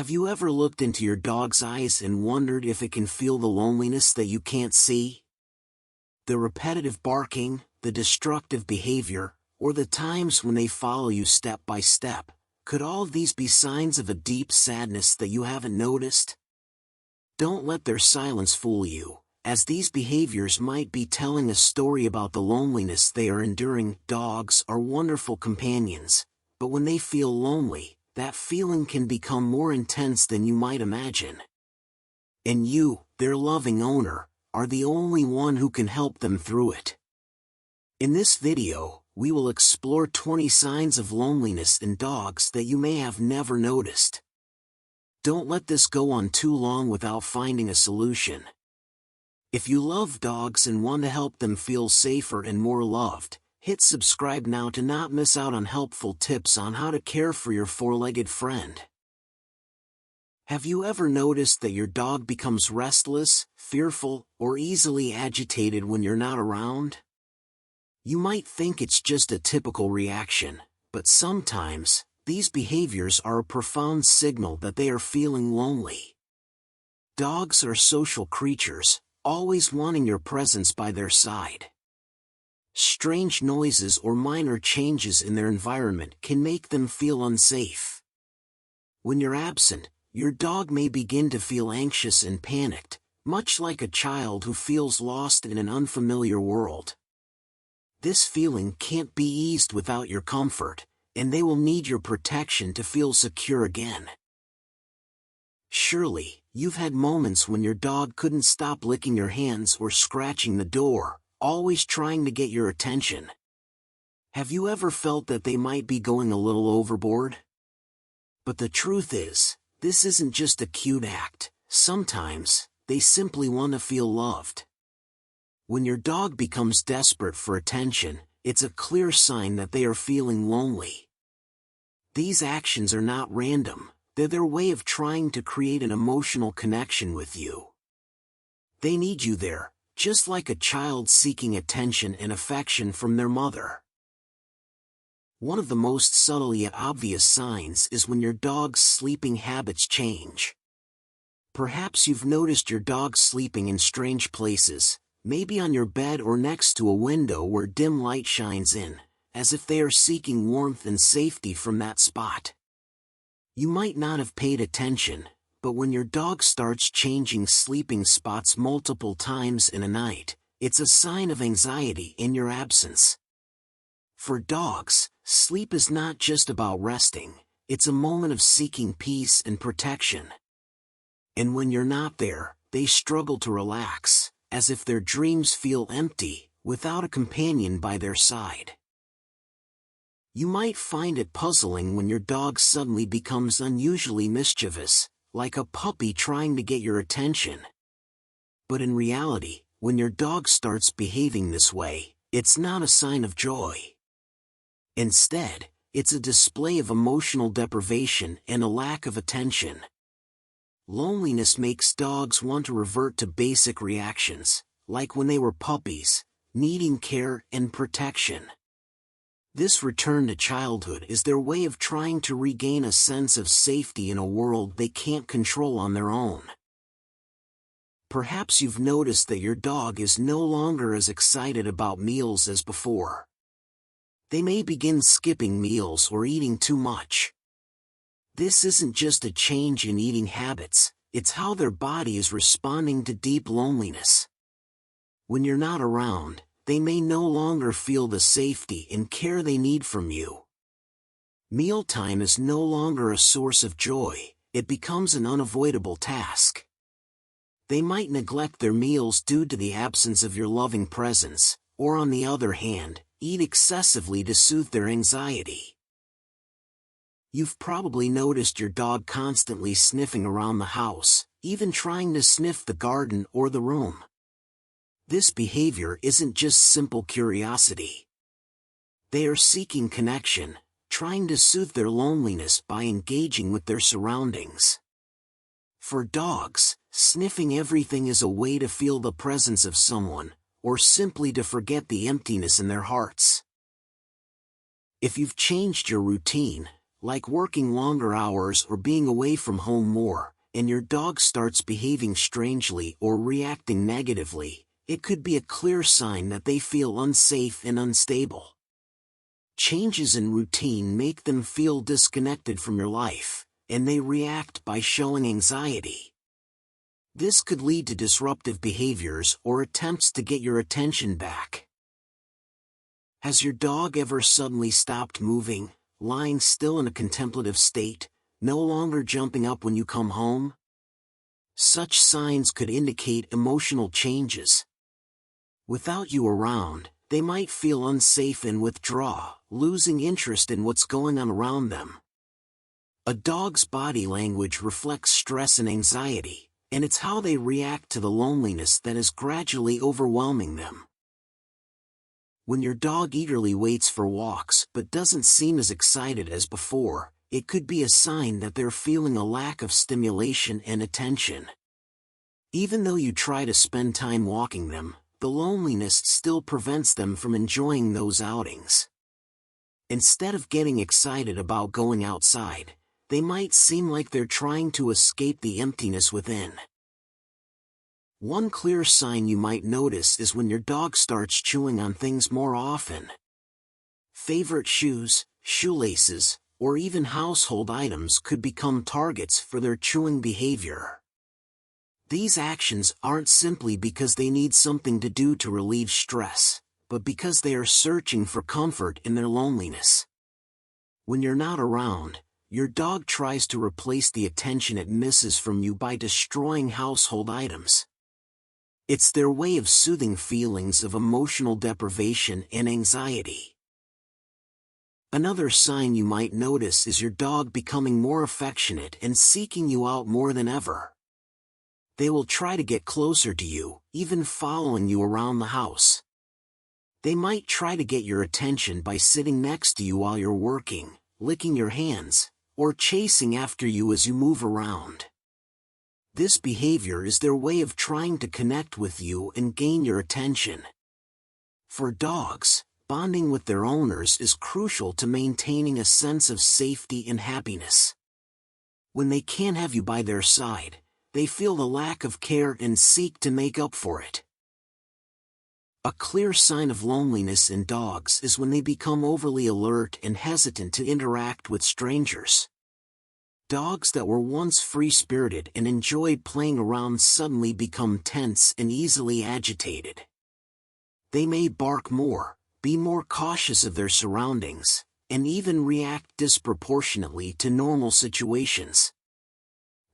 Have you ever looked into your dog's eyes and wondered if it can feel the loneliness that you can't see? The repetitive barking, the destructive behavior, or the times when they follow you step by step, could all of these be signs of a deep sadness that you haven't noticed? Don't let their silence fool you, as these behaviors might be telling a story about the loneliness they are enduring. Dogs are wonderful companions, but when they feel lonely, that feeling can become more intense than you might imagine. And you, their loving owner, are the only one who can help them through it. In this video, we will explore 20 signs of loneliness in dogs that you may have never noticed. Don't let this go on too long without finding a solution. If you love dogs and want to help them feel safer and more loved, hit subscribe now to not miss out on helpful tips on how to care for your four-legged friend. Have you ever noticed that your dog becomes restless, fearful, or easily agitated when you're not around? You might think it's just a typical reaction, but sometimes, these behaviors are a profound signal that they are feeling lonely. Dogs are social creatures, always wanting your presence by their side. Strange noises or minor changes in their environment can make them feel unsafe. When you're absent, your dog may begin to feel anxious and panicked, much like a child who feels lost in an unfamiliar world. This feeling can't be eased without your comfort, and they will need your protection to feel secure again. Surely, you've had moments when your dog couldn't stop licking your hands or scratching the door, always trying to get your attention. Have you ever felt that they might be going a little overboard? But the truth is, this isn't just a cute act. Sometimes, they simply want to feel loved. When your dog becomes desperate for attention, it's a clear sign that they are feeling lonely. These actions are not random, they're their way of trying to create an emotional connection with you. They need you there, just like a child seeking attention and affection from their mother. One of the most subtle yet obvious signs is when your dog's sleeping habits change. Perhaps you've noticed your dog sleeping in strange places, maybe on your bed or next to a window where dim light shines in, as if they are seeking warmth and safety from that spot. You might not have paid attention, but when your dog starts changing sleeping spots multiple times in a night, it's a sign of anxiety in your absence. For dogs, sleep is not just about resting, it's a moment of seeking peace and protection. And when you're not there, they struggle to relax, as if their dreams feel empty, without a companion by their side. You might find it puzzling when your dog suddenly becomes unusually mischievous, like a puppy trying to get your attention. But in reality, when your dog starts behaving this way, it's not a sign of joy. Instead, it's a display of emotional deprivation and a lack of attention. Loneliness makes dogs want to revert to basic reactions, like when they were puppies, needing care and protection. This return to childhood is their way of trying to regain a sense of safety in a world they can't control on their own. Perhaps you've noticed that your dog is no longer as excited about meals as before. They may begin skipping meals or eating too much. This isn't just a change in eating habits, it's how their body is responding to deep loneliness. When you're not around, they may no longer feel the safety and care they need from you. Mealtime is no longer a source of joy, it becomes an unavoidable task. They might neglect their meals due to the absence of your loving presence, or on the other hand, eat excessively to soothe their anxiety. You've probably noticed your dog constantly sniffing around the house, even trying to sniff the garden or the room. This behavior isn't just simple curiosity. They are seeking connection, trying to soothe their loneliness by engaging with their surroundings. For dogs, sniffing everything is a way to feel the presence of someone, or simply to forget the emptiness in their hearts. If you've changed your routine, like working longer hours or being away from home more, and your dog starts behaving strangely or reacting negatively, it could be a clear sign that they feel unsafe and unstable. Changes in routine make them feel disconnected from your life, and they react by showing anxiety. This could lead to disruptive behaviors or attempts to get your attention back. Has your dog ever suddenly stopped moving, lying still in a contemplative state, no longer jumping up when you come home? Such signs could indicate emotional changes. Without you around, they might feel unsafe and withdraw, losing interest in what's going on around them. A dog's body language reflects stress and anxiety, and it's how they react to the loneliness that is gradually overwhelming them. When your dog eagerly waits for walks but doesn't seem as excited as before, it could be a sign that they're feeling a lack of stimulation and attention. Even though you try to spend time walking them, the loneliness still prevents them from enjoying those outings. Instead of getting excited about going outside, they might seem like they're trying to escape the emptiness within. One clear sign you might notice is when your dog starts chewing on things more often. Favorite shoes, shoelaces, or even household items could become targets for their chewing behavior. These actions aren't simply because they need something to do to relieve stress, but because they are searching for comfort in their loneliness. When you're not around, your dog tries to replace the attention it misses from you by destroying household items. It's their way of soothing feelings of emotional deprivation and anxiety. Another sign you might notice is your dog becoming more affectionate and seeking you out more than ever. They will try to get closer to you, even following you around the house. They might try to get your attention by sitting next to you while you're working, licking your hands, or chasing after you as you move around. This behavior is their way of trying to connect with you and gain your attention. For dogs, bonding with their owners is crucial to maintaining a sense of safety and happiness. When they can't have you by their side, they feel the lack of care and seek to make up for it. A clear sign of loneliness in dogs is when they become overly alert and hesitant to interact with strangers. Dogs that were once free-spirited and enjoyed playing around suddenly become tense and easily agitated. They may bark more, be more cautious of their surroundings, and even react disproportionately to normal situations.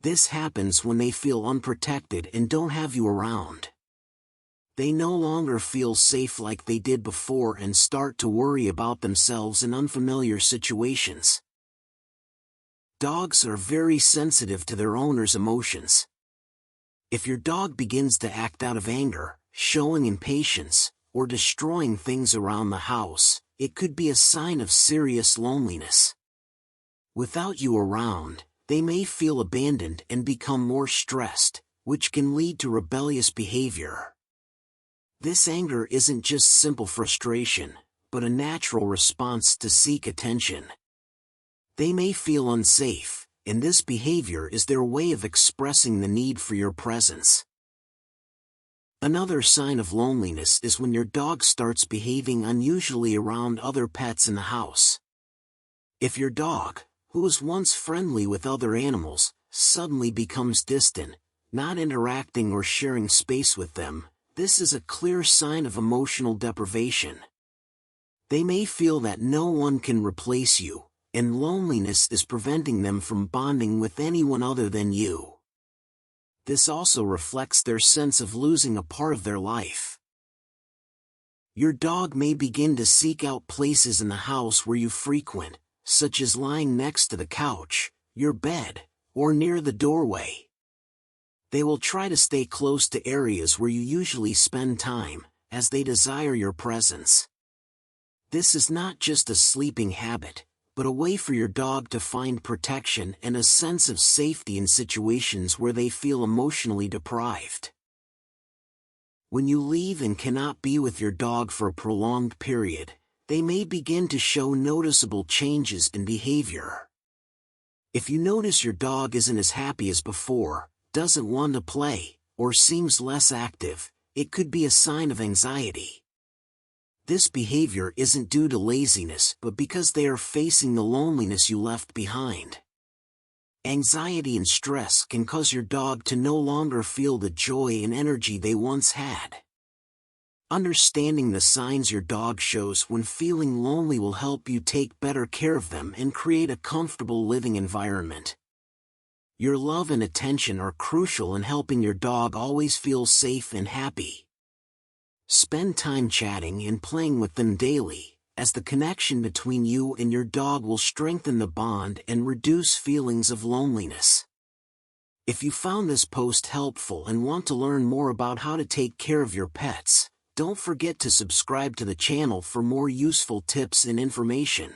This happens when they feel unprotected and don't have you around. They no longer feel safe like they did before and start to worry about themselves in unfamiliar situations. Dogs are very sensitive to their owner's emotions. If your dog begins to act out of anger, showing impatience, or destroying things around the house, it could be a sign of serious loneliness. Without you around, they may feel abandoned and become more stressed, which can lead to rebellious behavior. This anger isn't just simple frustration, but a natural response to seek attention. They may feel unsafe, and this behavior is their way of expressing the need for your presence. Another sign of loneliness is when your dog starts behaving unusually around other pets in the house. If your dog, who was once friendly with other animals, suddenly becomes distant, not interacting or sharing space with them, this is a clear sign of emotional deprivation. They may feel that no one can replace you, and loneliness is preventing them from bonding with anyone other than you. This also reflects their sense of losing a part of their life. Your dog may begin to seek out places in the house where you frequent, such as lying next to the couch, your bed, or near the doorway. They will try to stay close to areas where you usually spend time, as they desire your presence. This is not just a sleeping habit, but a way for your dog to find protection and a sense of safety in situations where they feel emotionally deprived. When you leave and cannot be with your dog for a prolonged period, they may begin to show noticeable changes in behavior. If you notice your dog isn't as happy as before, doesn't want to play, or seems less active, it could be a sign of anxiety. This behavior isn't due to laziness but because they are facing the loneliness you left behind. Anxiety and stress can cause your dog to no longer feel the joy and energy they once had. Understanding the signs your dog shows when feeling lonely will help you take better care of them and create a comfortable living environment. Your love and attention are crucial in helping your dog always feel safe and happy. Spend time chatting and playing with them daily, as the connection between you and your dog will strengthen the bond and reduce feelings of loneliness. If you found this post helpful and want to learn more about how to take care of your pets, don't forget to subscribe to the channel for more useful tips and information.